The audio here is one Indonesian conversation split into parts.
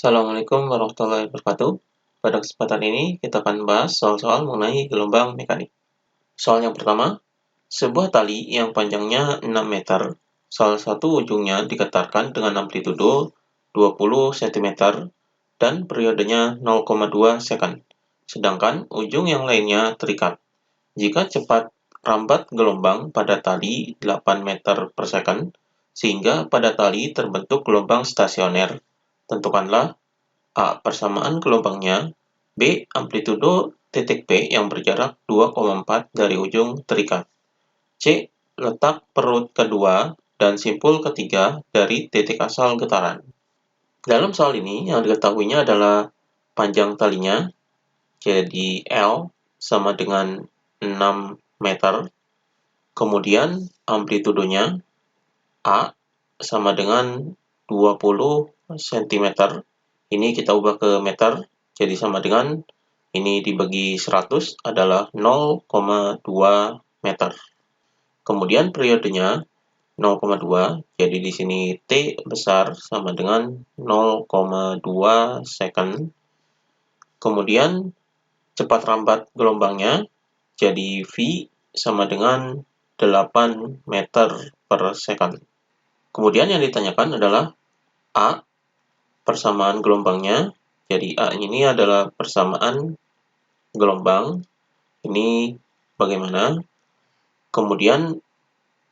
Assalamualaikum warahmatullahi wabarakatuh. Pada kesempatan ini, kita akan bahas soal-soal mengenai gelombang mekanik. Soal yang pertama, sebuah tali yang panjangnya 6 meter, salah satu ujungnya diketarkan dengan amplitudo 20 cm dan periodenya 0,2 second, sedangkan ujung yang lainnya terikat. Jika cepat rambat gelombang pada tali 8 meter per second, sehingga pada tali terbentuk gelombang stasioner, tentukanlah A. Persamaan gelombangnya. B. Amplitudo titik P yang berjarak 2,4 dari ujung terikat. C. Letak perut kedua dan simpul ketiga dari titik asal getaran. Dalam soal ini, yang diketahuinya adalah panjang talinya, jadi L sama dengan 6 meter. Kemudian amplitudonya A sama dengan 20 cm. Ini kita ubah ke meter, jadi sama dengan ini dibagi 100 adalah 0,2 meter. Kemudian periodenya 0,2, jadi di sini T besar sama dengan 0,2 second. Kemudian cepat rambat gelombangnya, jadi V sama dengan 8 meter per second. Kemudian yang ditanyakan adalah A. Persamaan gelombangnya, jadi A ini adalah persamaan gelombang, ini bagaimana? Kemudian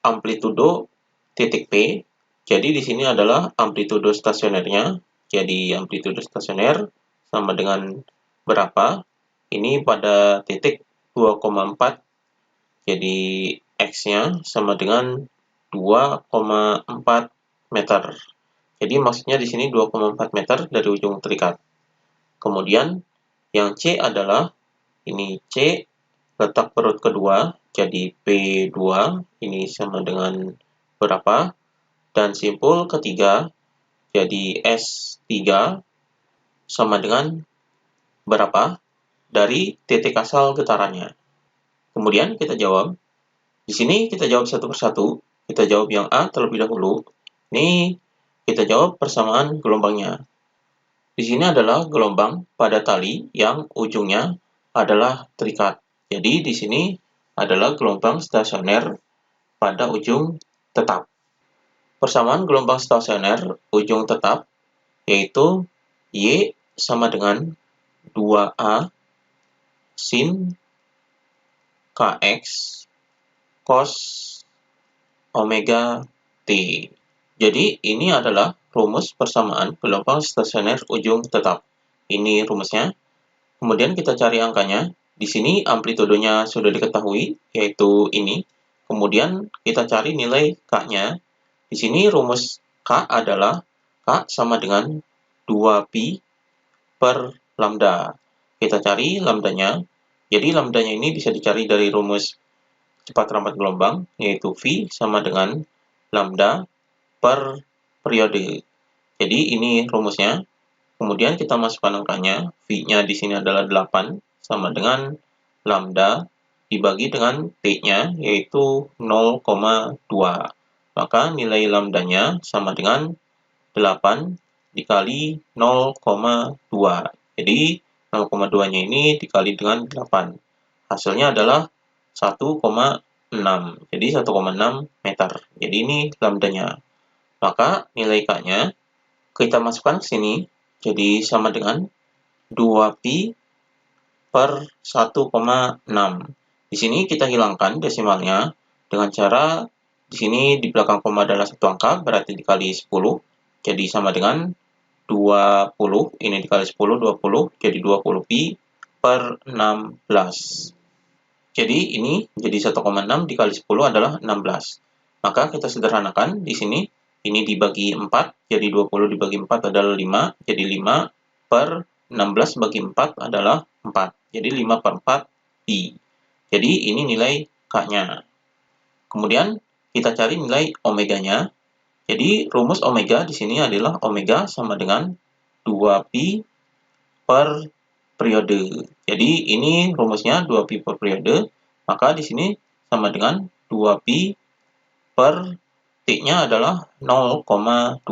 amplitudo titik P, jadi di sini adalah amplitudo stasionernya, jadi amplitudo stasioner sama dengan berapa? Ini pada titik 2,4, jadi X-nya sama dengan 2,4 meter. Jadi maksudnya di sini 2,4 meter dari ujung terikat. Kemudian yang C adalah ini C letak perut kedua, jadi P2 ini sama dengan berapa? Dan simpul ketiga, jadi S3 sama dengan berapa? Dari titik asal getarannya. Kemudian kita jawab. Di sini kita jawab satu persatu. Kita jawab yang A terlebih dahulu. Ini kita jawab persamaan gelombangnya. Di sini adalah gelombang pada tali yang ujungnya adalah terikat. Jadi di sini adalah gelombang stasioner pada ujung tetap. Persamaan gelombang stasioner ujung tetap yaitu Y sama dengan 2A sin Kx cos omega T. Jadi ini adalah rumus persamaan gelombang stasioner ujung tetap. Ini rumusnya. Kemudian kita cari angkanya. Di sini amplitudonya sudah diketahui, yaitu ini. Kemudian kita cari nilai K-nya. Di sini rumus K adalah K sama dengan 2pi per lambda. Kita cari lambdanya. Jadi lambdanya ini bisa dicari dari rumus cepat rambat gelombang, yaitu V sama dengan lambda per periode. Jadi ini rumusnya. Kemudian kita masukkan angkanya. V-nya di sini adalah 8 sama dengan lambda dibagi dengan T-nya yaitu 0,2. Maka nilai lambdanya sama dengan 8 dikali 0,2. Jadi 0,2-nya ini dikali dengan 8. Hasilnya adalah 1,6. Jadi 1,6 meter. Jadi ini lambdanya. Maka nilai K-nya kita masukkan ke sini. Jadi sama dengan 2pi per 1,6. Di sini kita hilangkan desimalnya dengan cara di sini di belakang koma adalah satu angka, berarti dikali 10. Jadi sama dengan 20. Ini dikali 10, 20. Jadi 20pi per 16. Jadi ini jadi 1,6 dikali 10 adalah 16. Maka kita sederhanakan di sini. Ini dibagi 4, jadi 20 dibagi 4 adalah 5. Jadi 5 per 16 bagi 4 adalah 4. Jadi 5 per 4 pi. Jadi ini nilai K-nya. Kemudian kita cari nilai omeganya. Jadi rumus omega di sini adalah omega sama dengan 2pi per periode. Jadi ini rumusnya 2pi per periode. Maka di sini sama dengan 2pi per T-nya adalah 0,2.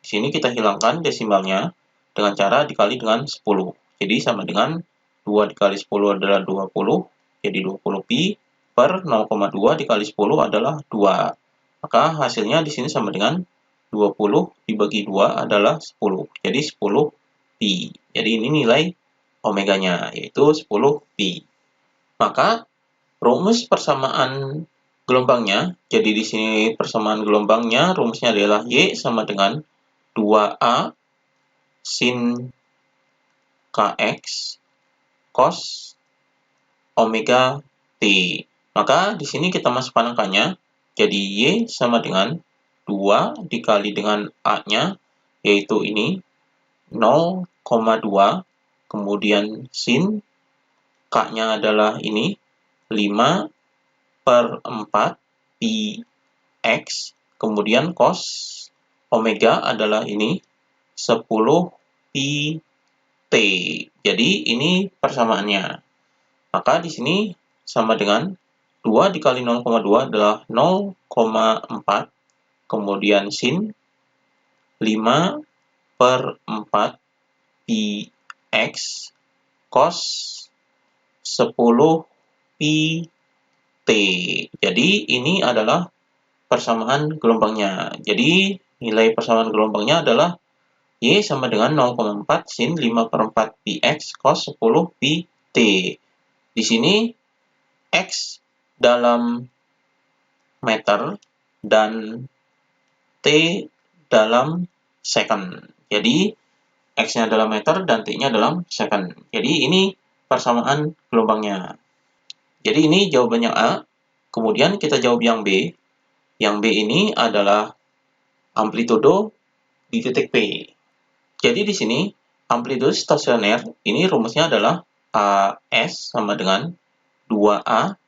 Di sini kita hilangkan desimalnya. dengan cara dikali dengan 10. Jadi sama dengan 2 dikali 10 adalah 20, jadi 20pi per 0,2 dikali 10 adalah 2. Maka hasilnya di sini sama dengan 20 dibagi 2 adalah 10. Jadi 10pi. Jadi ini nilai omeganya, yaitu 10pi. Maka rumus persamaan gelombangnya, jadi di sini persamaan gelombangnya rumusnya adalah Y sama dengan 2A sin Kx cos omega T. Maka di sini kita masukkan angkanya, jadi Y sama dengan 2 dikali dengan A-nya, yaitu ini 0,2, kemudian sin K-nya adalah ini 5/4 pi X, kemudian cos omega adalah ini 10 pi T. Jadi ini persamaannya. Maka di sini sama dengan 2 dikali 0,2 adalah 0,4, kemudian sin 5/4 pi X cos 10 pi T. Jadi ini adalah persamaan gelombangnya. Jadi nilai persamaan gelombangnya adalah Y sama dengan 0,4 sin 5/4 pi X cos 10 pi T. Di sini X dalam meter dan T dalam second. Jadi X-nya dalam meter dan T-nya dalam second. Jadi ini persamaan gelombangnya. Jadi ini jawabannya A. Kemudian kita jawab yang B. Yang B ini adalah amplitudo di titik P. Jadi di sini amplitudo stasioner ini rumusnya adalah AS sama dengan 2A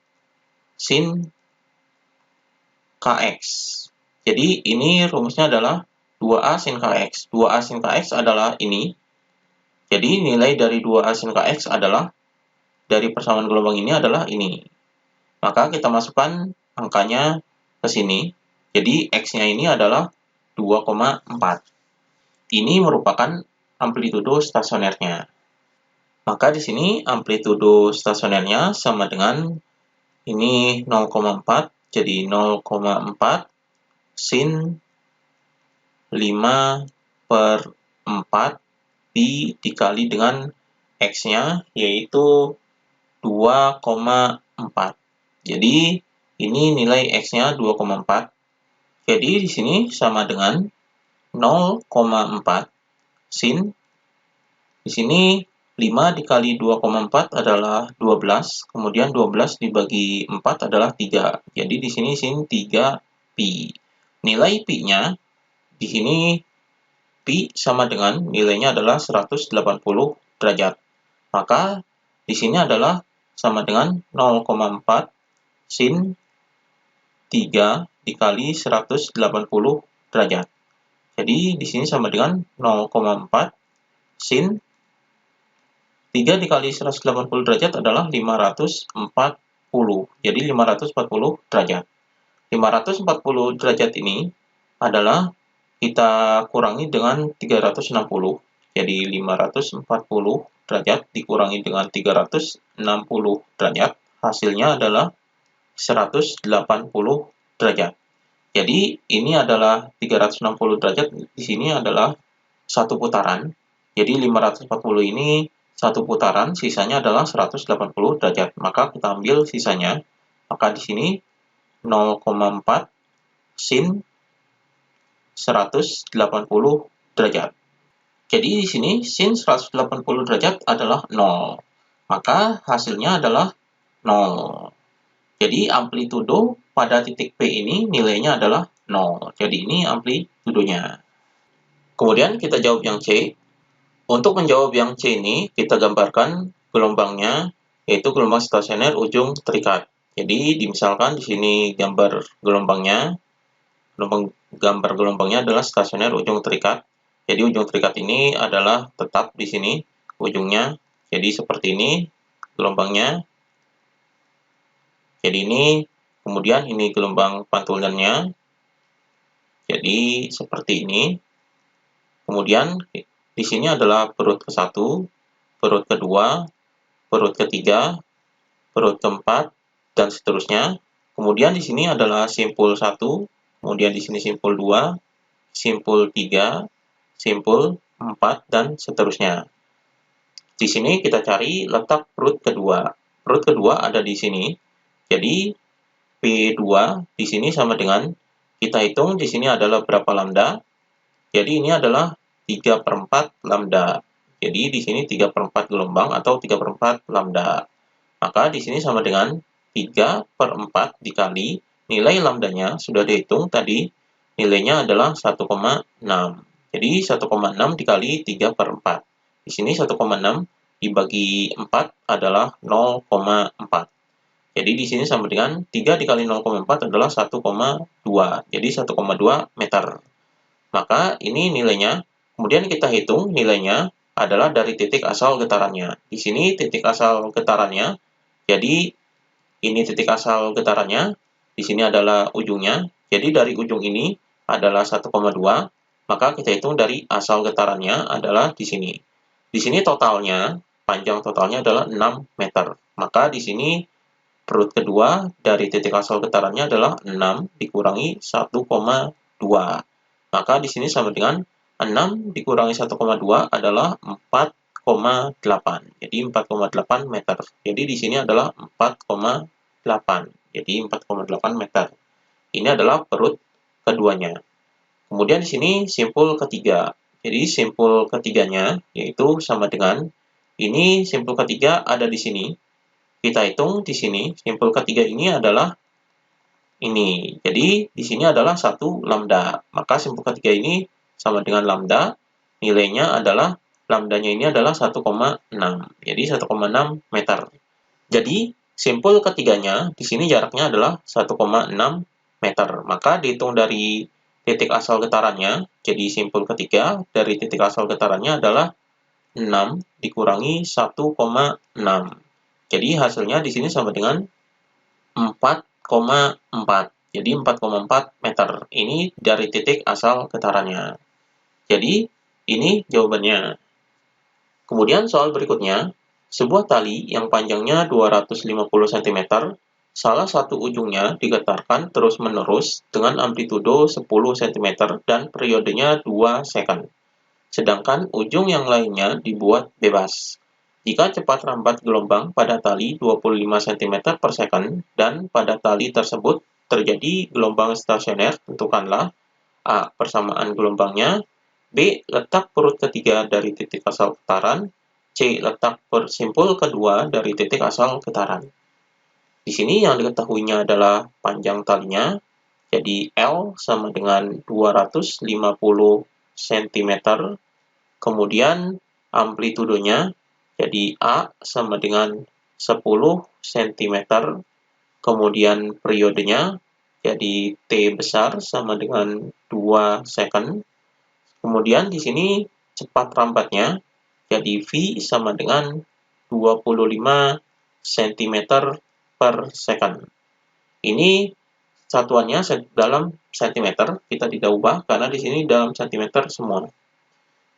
sin Kx. Jadi ini rumusnya adalah 2A sin Kx. 2A sin Kx adalah ini. Jadi nilai dari 2A sin Kx adalah, dari persamaan gelombang ini adalah ini. Maka kita masukkan angkanya ke sini. Jadi X-nya ini adalah 2,4. Ini merupakan amplitudo stasionernya. Maka di sini amplitudo stasionernya sama dengan ini 0,4, jadi 0,4 sin 5/4 pi dikali dengan X-nya, yaitu 2,4. Jadi ini nilai X-nya 2,4. Jadi di sini sama dengan 0,4 sin, di sini 5 dikali 2,4 adalah 12, kemudian 12 dibagi 4 adalah 3. Jadi di sini sin 3 pi. Nilai pi-nya di sini pi sama dengan nilainya adalah 180 derajat. Maka di sini adalah sama dengan 0,4 sin 3 dikali 180 derajat. Jadi di sini sama dengan 0,4 sin 3 dikali 180 derajat adalah 540. Jadi 540 derajat. 540 derajat ini adalah kita kurangi dengan 360. Jadi 540 derajat dikurangi dengan 360 derajat, hasilnya adalah 180 derajat. Jadi ini adalah 360 derajat, di sini adalah satu putaran. Jadi 540 ini satu putaran, sisanya adalah 180 derajat. Maka kita ambil sisanya. Maka di sini 0,4 sin 180 derajat. Jadi di sini sin 180 derajat adalah 0. Maka hasilnya adalah 0. Jadi amplitudo pada titik P ini nilainya adalah 0. Jadi ini amplitudonya. Kemudian kita jawab yang C. Untuk menjawab yang C ini, kita gambarkan gelombangnya, yaitu gelombang stasioner ujung terikat. Jadi misalkan di sini gambar gelombangnya, gambar gelombangnya adalah stasioner ujung terikat. Jadi ujung terikat ini adalah tetap di sini ujungnya. Jadi seperti ini gelombangnya. Jadi ini, kemudian ini gelombang pantulannya. Jadi seperti ini. Kemudian di sini adalah perut ke-1, perut kedua, perut ketiga, perut keempat, dan seterusnya. Kemudian di sini adalah simpul 1, kemudian di sini simpul 2, simpul 3, simpul 4, dan seterusnya. Di sini kita cari letak perut kedua. Perut kedua ada di sini. Jadi P2 di sini sama dengan, kita hitung di sini adalah berapa lambda. Jadi ini adalah 3/4 lambda. Jadi di sini 3/4 gelombang atau 3/4 lambda. Maka di sini sama dengan 3/4 dikali nilai lambdanya sudah dihitung tadi, nilainya adalah 1,6. Jadi 1,6 dikali 3/4. Di sini 1,6 dibagi 4 adalah 0,4. Jadi di sini sama dengan 3 dikali 0,4 adalah 1,2. Jadi 1,2 meter. Maka ini nilainya. Kemudian kita hitung nilainya adalah dari titik asal getarannya. Di sini titik asal getarannya. Jadi ini titik asal getarannya. Di sini adalah ujungnya. Jadi dari ujung ini adalah 1,2. Maka kita hitung dari asal getarannya adalah di sini. Di sini totalnya, panjang totalnya adalah 6 meter. Maka di sini perut kedua dari titik asal getarannya adalah 6 dikurangi 1,2. Maka di sini sama dengan 6 dikurangi 1,2 adalah 4,8. Jadi 4,8 meter. Jadi di sini adalah 4,8. Jadi 4,8 meter. Ini adalah perut keduanya. Kemudian di sini simpul ketiga. Jadi simpul ketiganya yaitu sama dengan, ini simpul ketiga ada di sini. Kita hitung di sini, simpul ketiga ini adalah ini. Jadi di sini adalah 1 lambda. Maka simpul ketiga ini sama dengan lambda. Nilainya adalah, lambdanya ini adalah 1,6. Jadi 1,6 meter. Jadi simpul ketiganya di sini jaraknya adalah 1,6 meter. Maka dihitung dari titik asal getarannya. Jadi simpul ketiga dari titik asal getarannya adalah 6 dikurangi 1,6. Jadi hasilnya di sini sama dengan 4,4. Jadi 4,4 meter. Ini dari titik asal getarannya. Jadi ini jawabannya. Kemudian soal berikutnya, sebuah tali yang panjangnya 250 cm, salah satu ujungnya digetarkan terus-menerus dengan amplitudo 10 cm dan periodenya 2 second. Sedangkan ujung yang lainnya dibuat bebas. Jika cepat rambat gelombang pada tali 25 cm per second dan pada tali tersebut terjadi gelombang stasioner, tentukanlah A. Persamaan gelombangnya, B. Letak perut ketiga dari titik asal getaran, C. Letak simpul kedua dari titik asal getaran. Di sini yang diketahuinya adalah panjang talinya, jadi L sama dengan 250 cm, kemudian amplitudonya, jadi A sama dengan 10 cm, kemudian periodenya, jadi T besar sama dengan 2 second. Kemudian di sini cepat rambatnya, jadi V sama dengan 25 cm per second. Ini satuannya dalam cm, kita tidak ubah karena di sini dalam cm semua.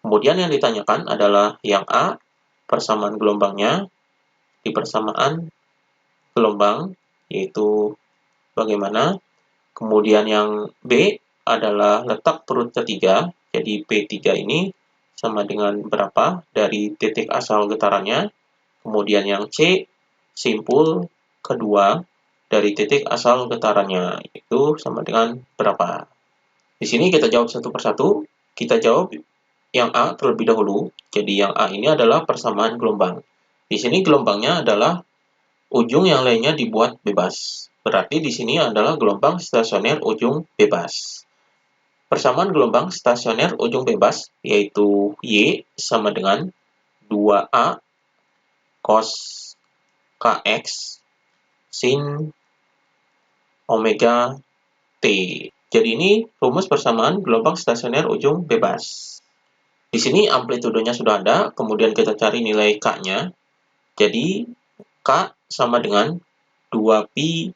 Kemudian yang ditanyakan adalah yang A, persamaan gelombangnya. Di persamaan gelombang, yaitu bagaimana. Kemudian yang B adalah letak perut ketiga, jadi P3 ini sama dengan berapa dari titik asal getarannya. Kemudian yang C, simpul kedua dari titik asal getarannya, itu sama dengan berapa. Di sini kita jawab satu persatu. Kita jawab yang A terlebih dahulu. Jadi yang A ini adalah persamaan gelombang. Di sini gelombangnya adalah ujung yang lainnya dibuat bebas. Berarti di sini adalah gelombang stasioner ujung bebas. Persamaan gelombang stasioner ujung bebas yaitu Y sama dengan 2A cos Kx sin omega T. Jadi ini rumus persamaan gelombang stasioner ujung bebas. Di sini amplitudonya sudah ada, kemudian kita cari nilai K-nya. Jadi K sama dengan 2pi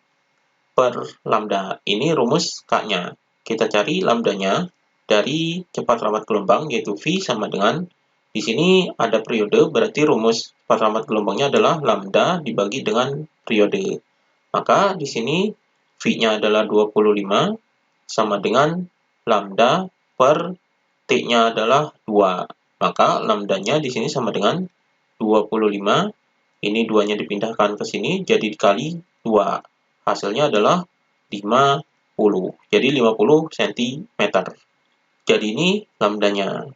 per lambda. Ini rumus K-nya. Kita cari lambdanya dari cepat rambat gelombang, yaitu V sama dengan Di sini ada periode, berarti rumus parameter gelombangnya adalah lambda dibagi dengan periode. Maka di sini V-nya adalah 25 sama dengan lambda per T-nya adalah 2. Maka lambdanya di sini sama dengan 25. Ini 2-nya dipindahkan ke sini jadi dikali 2. Hasilnya adalah 50. Jadi 50 cm. Jadi ini lambdanya.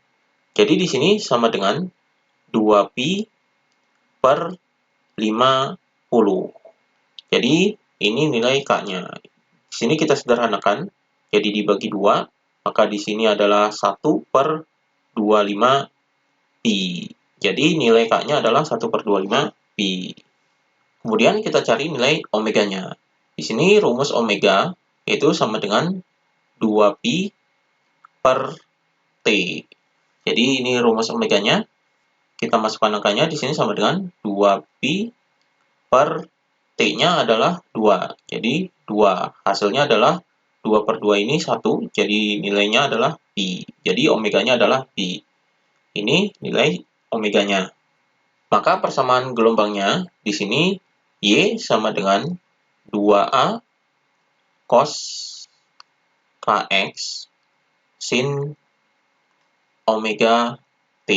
Jadi di sini sama dengan 2pi per 50. Jadi ini nilai K-nya. Di sini kita sederhanakan. Jadi dibagi 2, maka di sini adalah 1 per 25 pi. Jadi nilai K-nya adalah 1 per 25 pi. Kemudian kita cari nilai omeganya. Di sini rumus omega itu sama dengan 2pi per T. Jadi ini rumus omeganya. Kita masukkan angkanya di sini sama dengan 2pi per T-nya adalah 2. Jadi 2. Hasilnya adalah 2 per 2 ini 1. Jadi nilainya adalah pi. Jadi omeganya adalah pi. Ini nilai omeganya. Maka persamaan gelombangnya di sini Y sama dengan 2A cos Kx sin omega T.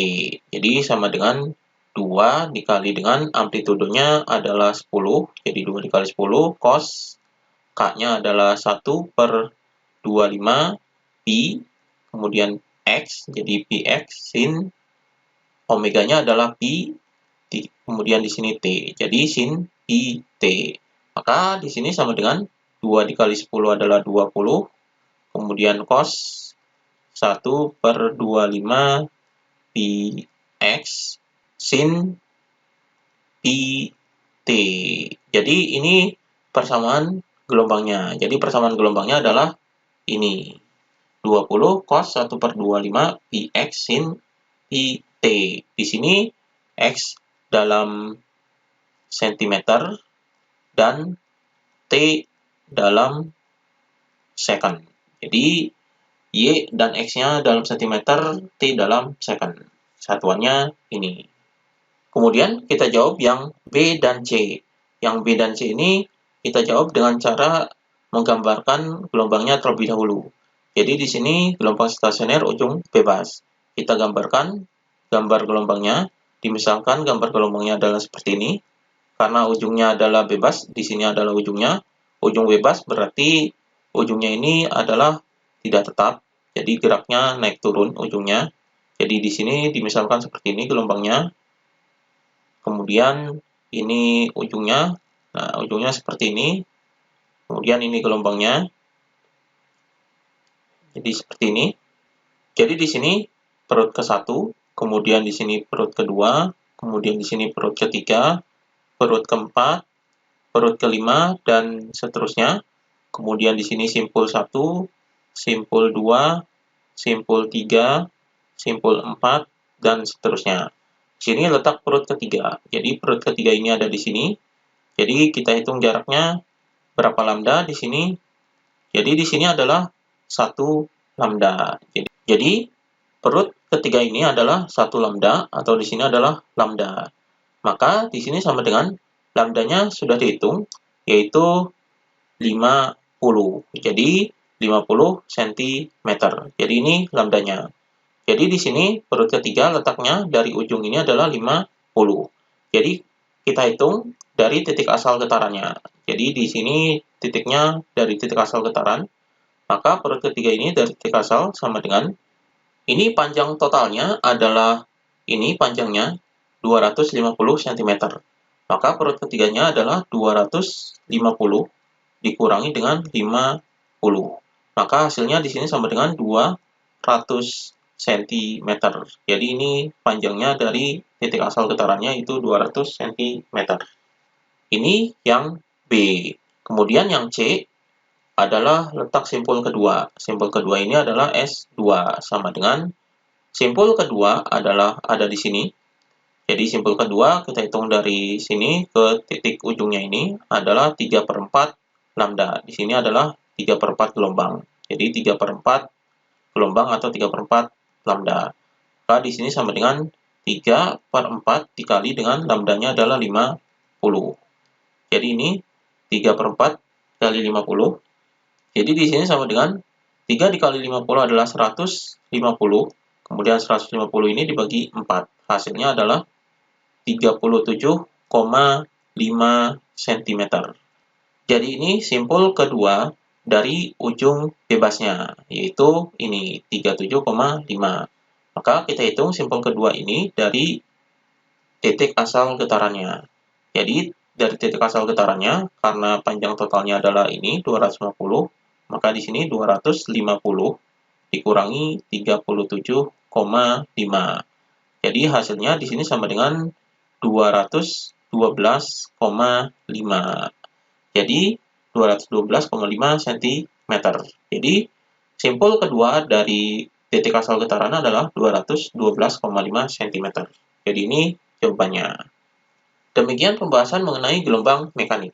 Jadi sama dengan 2 dikali dengan amplitudenya adalah 10. Jadi 2 dikali 10 cos K-nya adalah 1 per 25 pi. Kemudian X jadi Px sin omeganya adalah pi. Kemudian di sini T. Jadi sin pi T. Maka di sini sama dengan 2 dikali 10 adalah 20. Kemudian cos 1 per 25 pi X sin pi T. Jadi ini persamaan gelombangnya. Jadi persamaan gelombangnya adalah ini. 20 cos 1 per 25 pi X sin pi T. Di sini X dalam sentimeter dan T dalam second. Jadi Y dan X-nya dalam sentimeter, T dalam second. Satuannya ini. Kemudian kita jawab yang B dan C. Yang B dan C ini kita jawab dengan cara menggambarkan gelombangnya terlebih dahulu. Jadi di sini gelombang stasioner ujung bebas. Kita gambarkan gambar gelombangnya. Misalkan gambar gelombangnya adalah seperti ini. Karena ujungnya adalah bebas, di sini adalah ujungnya. Ujung bebas berarti ujungnya ini adalah tidak tetap. Jadi geraknya naik turun ujungnya. Jadi di sini dimisalkan seperti ini gelombangnya. Kemudian ini ujungnya. Nah, ujungnya seperti ini. Kemudian ini gelombangnya. Jadi seperti ini. Jadi di sini perut ke-1, kemudian di sini perut kedua, kemudian di sini perut ketiga, perut keempat, perut kelima, dan seterusnya. Kemudian di sini simpul 1, simpul 2, simpul 3, simpul 4, dan seterusnya. Di sini letak perut ketiga. Jadi perut ketiga ini ada di sini. Jadi kita hitung jaraknya berapa lambda di sini. Jadi di sini adalah 1 lambda. Jadi perut ketiga ini adalah 1 lambda atau di sini adalah lambda. Maka di sini sama dengan lambdanya sudah dihitung yaitu 50. Jadi 50 cm. Jadi ini lambdanya. Jadi di sini perut ketiga letaknya dari ujung ini adalah 50. Jadi kita hitung dari titik asal getarannya. Jadi di sini titiknya dari titik asal getaran. Maka perut ketiga ini dari titik asal sama dengan ini panjang totalnya adalah ini panjangnya 250 cm. Maka perut ketiganya adalah 250 dikurangi dengan 50. Maka hasilnya di sini sama dengan 200 cm. Jadi ini panjangnya dari titik asal getarannya itu 200 cm. Ini yang B. Kemudian yang C adalah letak simpul kedua. Simpul kedua ini adalah S2 sama dengan simpul kedua adalah ada di sini. Jadi simpul kedua kita hitung dari sini ke titik ujungnya ini adalah 3/4 lambda. Di sini adalah 3/4 gelombang. Jadi 3/4 gelombang atau 3/4 lambda. Maka di sini sama dengan 3/4 dikali dengan lambdanya adalah 50. Jadi ini 3/4 kali 50. Jadi di sini sama dengan 3 dikali 50 adalah 150. Kemudian 150 ini dibagi 4. Hasilnya adalah 37,5 cm. Jadi ini simpul kedua dari ujung bebasnya, yaitu ini 37,5. Maka kita hitung simpul kedua ini dari titik asal getarannya. Jadi dari titik asal getarannya, karena panjang totalnya adalah ini 250, maka di sini 250 dikurangi 37,5. Jadi hasilnya di sini sama dengan 212,5. Jadi 212,5 cm. Jadi simpul kedua dari titik asal getaran adalah 212,5 cm. Jadi ini jawabannya. Demikian pembahasan mengenai gelombang mekanik.